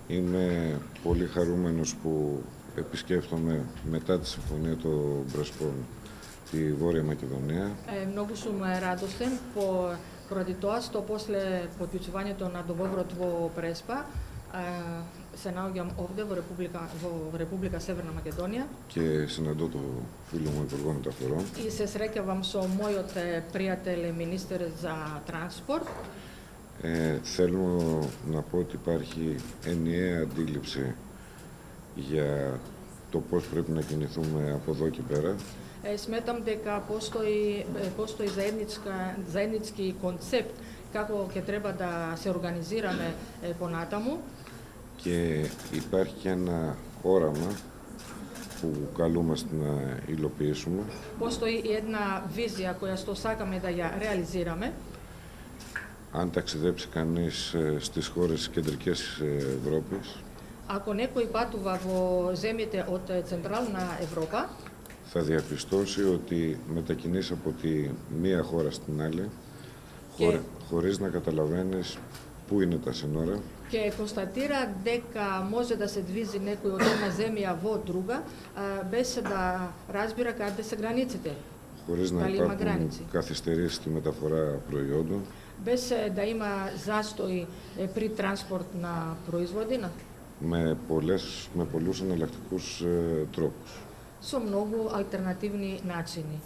Είμαι πολύ χαρούμενος που επισκέφτομαι μετά τη Συμφωνία των Πρεσπών τη Βόρεια Македονία. Много съм радостен по поради това, што после подписувањето на договорот во Преспа се наоѓам овде во Република Северна Македонија Και συναντώ το φίλο μου Υπουργό Μεταφορών. и се среќавам со мојот пријател министер за транспорт. Θέλω να πω ότι υπάρχει ενιαία αντίληψη για το πώς πρέπει να κινηθούμε από εδώ και πέρα. Сметам дека постои заеднички концепт како ќе треба да се организираме понатаму. Και υπάρχει και ένα όραμα που καλούμαστε να υλοποιήσουμε. Постои и една визија која што сакаме да ја реализираме. Αν ταξιδέψει κανείς στις χώρες της κεντρικής Ευρώπης, Ако некој патува во земјите од Централна Европа, θα διαπιστώσει ότι μετακινείς από τη μία χώρα στην άλλη, χωρίς να καταλαβαίνεις πού είναι τα σύνορα. ќе констатира дека може да се движи некој од една земја во друга, без да разбира каде се границите. Χωρίς να υπάρχουν καθυστερήσεις στη μεταφορά προϊόντων. Без да има застој при транспорт на производи, Με πολλούς εναλλακτικούς τρόπους. со многу алтернативни начини.